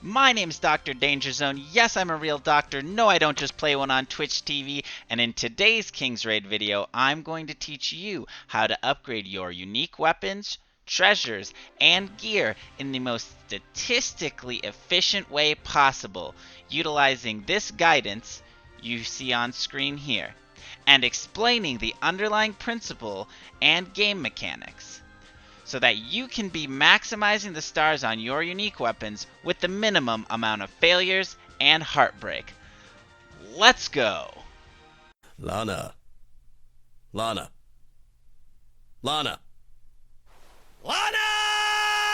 My name's DrDangerzone. Yes, I'm a real doctor. No, I don't just play one on Twitch TV. And in today's King's Raid video, I'm going to teach you how to upgrade your unique weapons, treasures, and gear in the most statistically efficient way possible, utilizing this guidance you see on screen here, and explaining the underlying principle and game mechanics, so that you can be maximizing the stars on your unique weapons with the minimum amount of failures and heartbreak. Let's go! Lana. Lana. Lana. Lana!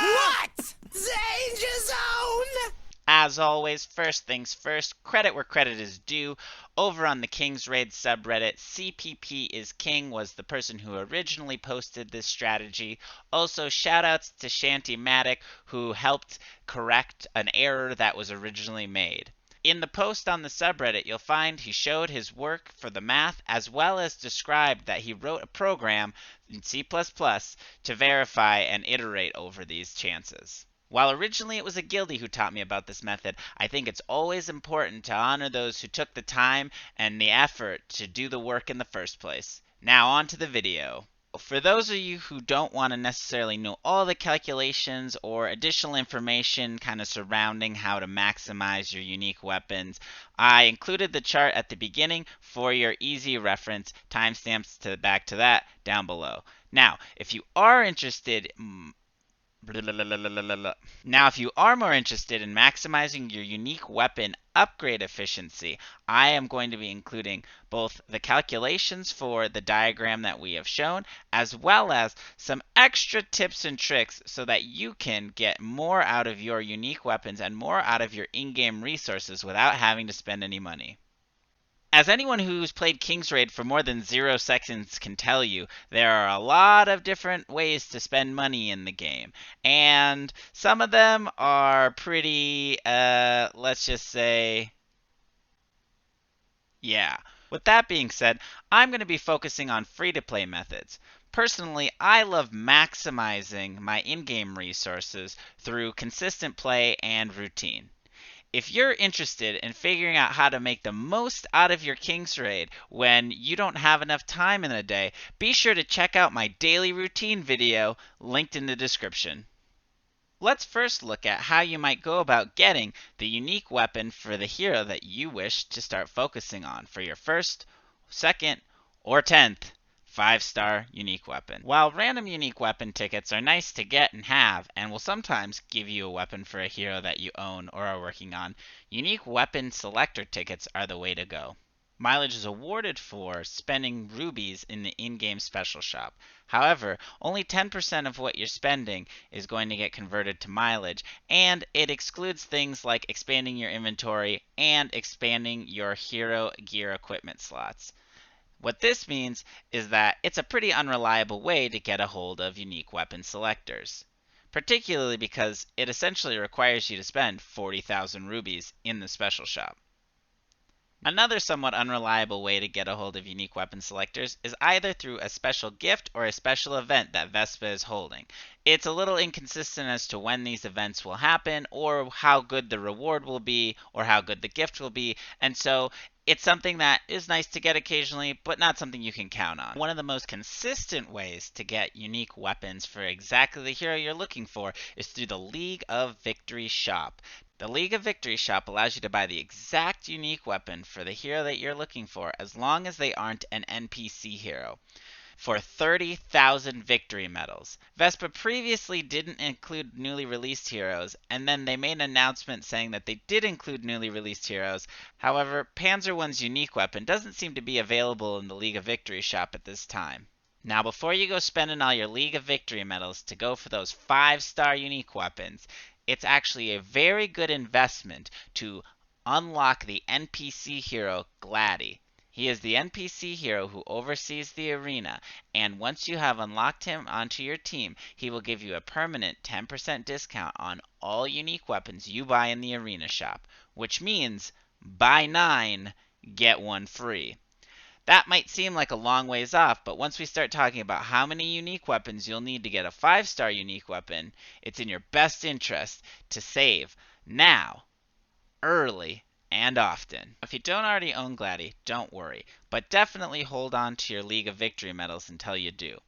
What? Danger Zone! As always, first things first, credit where credit is due. Over on the King's Raid subreddit, CPP is King was the person who originally posted this strategy. Also, shoutouts to shantymatic, who helped correct an error that was originally made. In the post on the subreddit, you'll find he showed his work for the math, as well as described that he wrote a program in C++ to verify and iterate over these chances. While originally it was a guildie who taught me about this method, I think it's always important to honor those who took the time and the effort to do the work in the first place. Now on to the video. For those of you who don't want to necessarily know all the calculations or additional information kind of surrounding how to maximize your unique weapons, I included the chart at the beginning for your easy reference. Timestamps back to that down below. Now, if you are interested Now, if you are more interested in maximizing your unique weapon upgrade efficiency, I am going to be including both the calculations for the diagram that we have shown, as well as some extra tips and tricks so that you can get more out of your unique weapons and more out of your in-game resources without having to spend any money. As anyone who's played King's Raid for more than 0 seconds can tell you, there are a lot of different ways to spend money in the game. And some of them are pretty, let's just say, yeah. With that being said, I'm going to be focusing on free-to-play methods. Personally, I love maximizing my in-game resources through consistent play and routine. If you're interested in figuring out how to make the most out of your King's Raid when you don't have enough time in a day, be sure to check out my daily routine video linked in the description. Let's first look at how you might go about getting the unique weapon for the hero that you wish to start focusing on for your first, second, or 10th 5-star unique weapon. While random unique weapon tickets are nice to get and have, and will sometimes give you a weapon for a hero that you own or are working on, unique weapon selector tickets are the way to go. Mileage is awarded for spending rubies in the in-game special shop. However, only 10% of what you're spending is going to get converted to mileage, and it excludes things like expanding your inventory and expanding your hero gear equipment slots. What this means is that it's a pretty unreliable way to get a hold of unique weapon selectors, particularly because it essentially requires you to spend 40,000 rubies in the special shop. Another somewhat unreliable way to get a hold of unique weapon selectors is either through a special gift or a special event that Vespa is holding. It's a little inconsistent as to when these events will happen, or how good the reward will be, or how good the gift will be, and so it's something that is nice to get occasionally, but not something you can count on. One of the most consistent ways to get unique weapons for exactly the hero you're looking for is through the League of Victory shop. The League of Victory shop allows you to buy the exact unique weapon for the hero that you're looking for, as long as they aren't an NPC hero, for 30,000 victory medals. Vespa previously didn't include newly released heroes, and then they made an announcement saying that they did include newly released heroes. However, Panzer I's unique weapon doesn't seem to be available in the League of Victory shop at this time. Now, before you go spending all your League of Victory medals to go for those 5-star unique weapons, it's actually a very good investment to unlock the NPC hero Gladdy. He is the NPC hero who oversees the arena, and once you have unlocked him onto your team, he will give you a permanent 10% discount on all unique weapons you buy in the arena shop, which means buy 9, get 1 free. That might seem like a long ways off, but once we start talking about how many unique weapons you'll need to get a 5-star unique weapon, it's in your best interest to save Now, early and often. If you don't already own Gladdy, don't worry, but definitely hold on to your League of Victory medals until you do.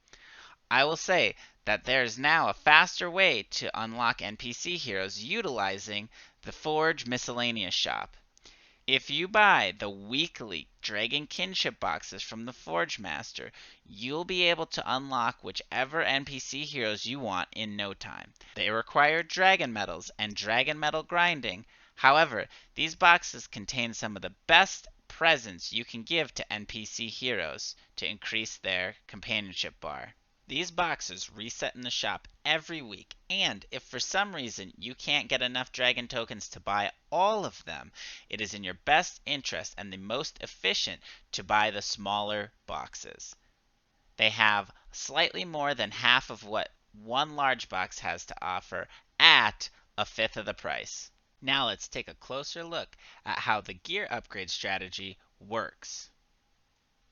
I will say that there is now a faster way to unlock NPC heroes utilizing the Forge Miscellaneous Shop. If you buy the weekly Dragon Kinship boxes from the Forge Master, you'll be able to unlock whichever NPC heroes you want in no time. They require dragon medals and dragon medal grinding. However, these boxes contain some of the best presents you can give to NPC heroes to increase their companionship bar. These boxes reset in the shop every week, and if for some reason you can't get enough dragon tokens to buy all of them, it is in your best interest and the most efficient to buy the smaller boxes. They have slightly more than half of what one large box has to offer at a fifth of the price. Now let's take a closer look at how the gear upgrade strategy works.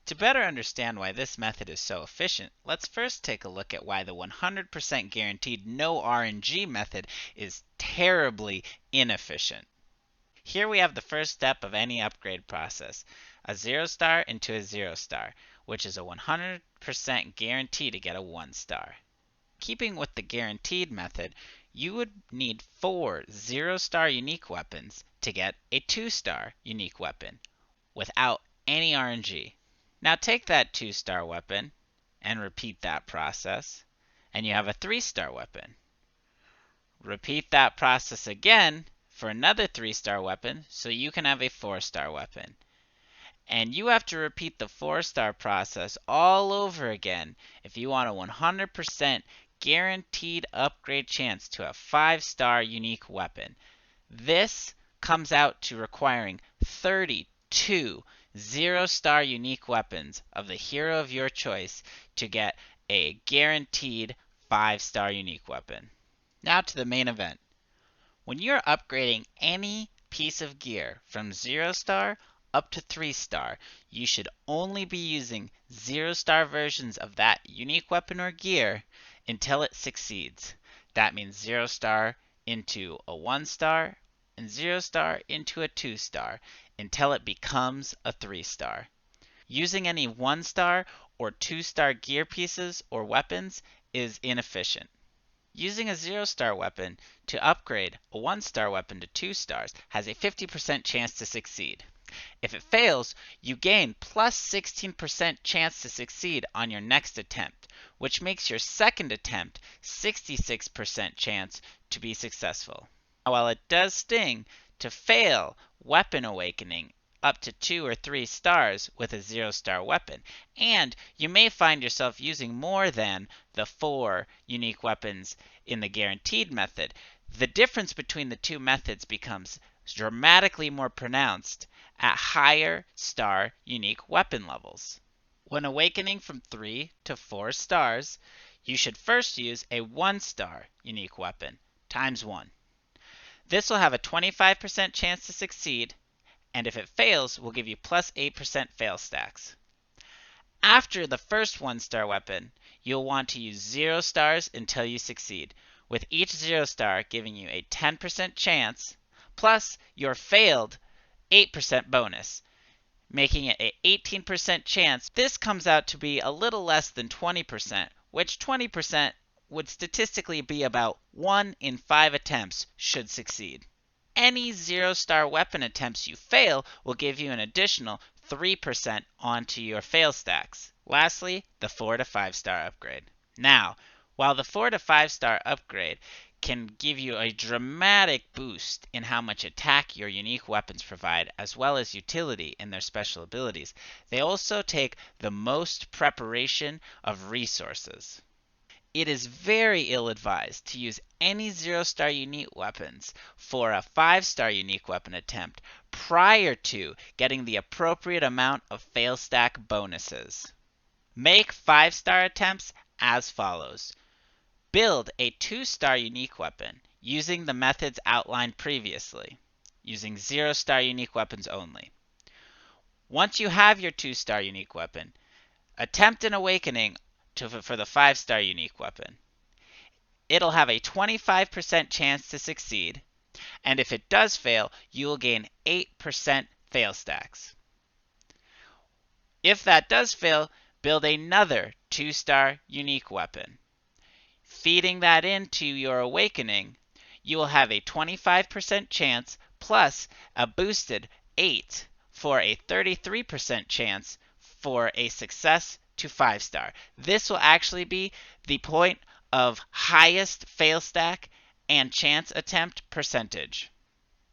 To better understand why this method is so efficient, let's first take a look at why the 100% guaranteed no RNG method is terribly inefficient. Here we have the first step of any upgrade process, a 0 star into a 0 star, which is a 100% guarantee to get a 1 star. Keeping with the guaranteed method, you would need 4 0-star unique weapons to get a 2-star unique weapon without any RNG. Now take that 2-star weapon and repeat that process, and you have a 3-star weapon. Repeat that process again for another 3-star weapon so you can have a 4-star weapon. And you have to repeat the 4-star process all over again if you want a 100% guaranteed upgrade chance to a 5-star unique weapon. This comes out to requiring 32 0-star unique weapons of the hero of your choice to get a guaranteed 5-star unique weapon. Now to the main event. When you're upgrading any piece of gear from 0-star up to 3-star, you should only be using 0-star versions of that unique weapon or gear until it succeeds. That means 0-star into a 1-star and 0-star into a 2-star until it becomes a 3-star. Using any 1-star or 2-star gear pieces or weapons is inefficient. Using a 0-star weapon to upgrade a 1-star weapon to 2 stars has a 50% chance to succeed. If it fails, you gain plus 16% chance to succeed on your next attempt, which makes your second attempt 66% chance to be successful. While it does sting to fail weapon awakening up to 2 or 3 stars with a 0-star weapon, and you may find yourself using more than the 4 unique weapons in the guaranteed method, the difference between the two methods becomes dramatically more pronounced at higher star unique weapon levels. When awakening from 3 to 4 stars, you should first use a 1-star unique weapon times 1. This will have a 25% chance to succeed, and if it fails, will give you plus 8% fail stacks. After the first 1-star weapon, you'll want to use 0 stars until you succeed, with each 0 star giving you a 10% chance, plus your failed 8% bonus, making it an 18% chance. This comes out to be a little less than 20%, which 20% would statistically be about 1 in 5 attempts should succeed. Any 0-star weapon attempts you fail will give you an additional 3% onto your fail stacks. Lastly, the 4 to 5-star upgrade. Now, while the 4 to 5-star upgrade can give you a dramatic boost in how much attack your unique weapons provide, as well as utility in their special abilities, they also take the most preparation of resources. It is very ill-advised to use any 0-star unique weapons for a 5-star unique weapon attempt prior to getting the appropriate amount of fail stack bonuses. Make 5-star attempts as follows. Build a 2-star unique weapon using the methods outlined previously, using 0-star unique weapons only. Once you have your 2-star unique weapon, attempt an awakening for the 5-star unique weapon. It'll have a 25% chance to succeed, And if it does fail, you will gain 8% fail stacks. If that does fail, build another 2-star unique weapon. Feeding that into your awakening, you will have a 25% chance plus a boosted 8 for a 33% chance for a success to 5-star. This will actually be the point of highest fail stack and chance attempt percentage.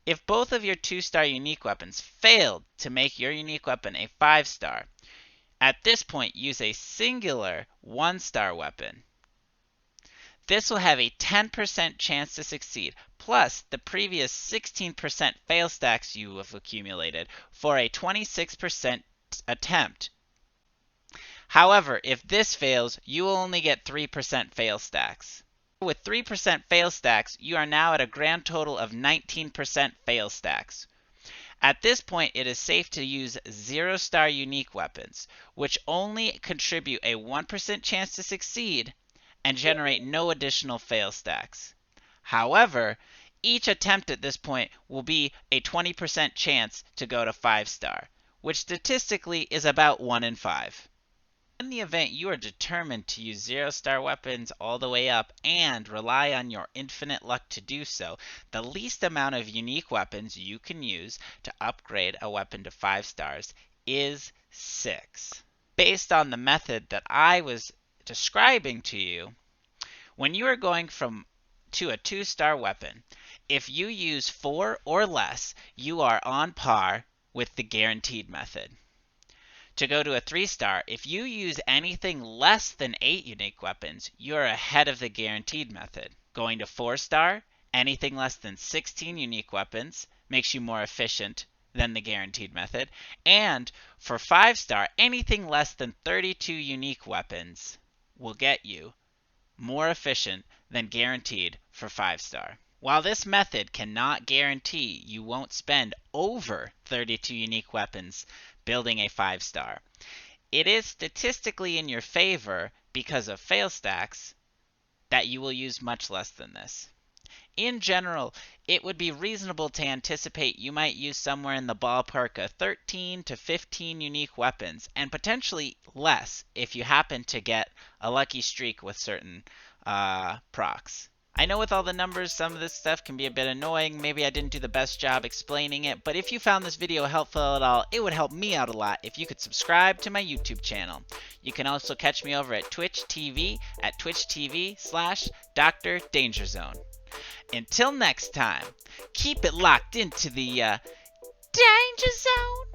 If both of your 2-star unique weapons failed to make your unique weapon a 5-star, at this point use a singular 1-star weapon. This will have a 10% chance to succeed, plus the previous 16% fail stacks you have accumulated for a 26% attempt. However, if this fails, you will only get 3% fail stacks. With 3% fail stacks, you are now at a grand total of 19% fail stacks. At this point, it is safe to use 0-star unique weapons, which only contribute a 1% chance to succeed and generate no additional fail stacks. However, each attempt at this point will be a 20% chance to go to 5-star, which statistically is about 1 in 5. In the event you are determined to use 0-star weapons all the way up and rely on your infinite luck to do so, the least amount of unique weapons you can use to upgrade a weapon to 5 stars is 6. Based on the method that I was describing to you, when you are going to a 2-star weapon, if you use 4 or less, you are on par with the guaranteed method. To go to a 3-star, if you use anything less than 8 unique weapons, you are ahead of the guaranteed method. Going to 4-star, anything less than 16 unique weapons makes you more efficient than the guaranteed method. And for 5-star, anything less than 32 unique weapons will get you more efficient than guaranteed for 5-star. While this method cannot guarantee you won't spend over 32 unique weapons building a 5-star, it is statistically in your favor because of fail stacks that you will use much less than this. In general, it would be reasonable to anticipate you might use somewhere in the ballpark of 13 to 15 unique weapons, and potentially less if you happen to get a lucky streak with certain procs. I know with all the numbers, some of this stuff can be a bit annoying. Maybe I didn't do the best job explaining it, but if you found this video helpful at all, it would help me out a lot if you could subscribe to my YouTube channel. You can also catch me over at Twitch TV at twitch.tv/DrDangerzone. Until next time, keep it locked into the Danger Zone.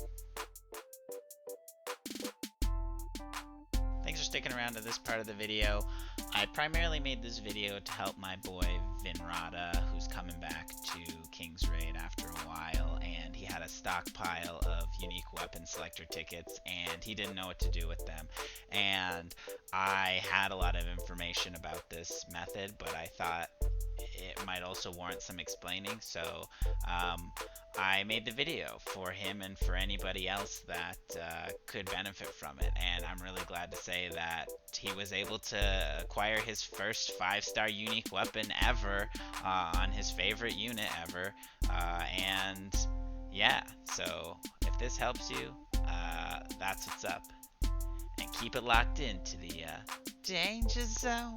Thanks for sticking around to this part of the video. I primarily made this video to help my boy Vinrada, who's coming back to King's Raid after a while, and he had a stockpile of unique weapon selector tickets, and he didn't know what to do with them. And I had a lot of information about this method, but I thought it might also warrant some explaining, so I made the video for him and for anybody else that could benefit from it. And I'm really glad to say that he was able to acquire his first 5-star unique weapon ever on his favorite unit ever. And yeah, so if this helps you, that's what's up. And keep it locked into the Danger Zone.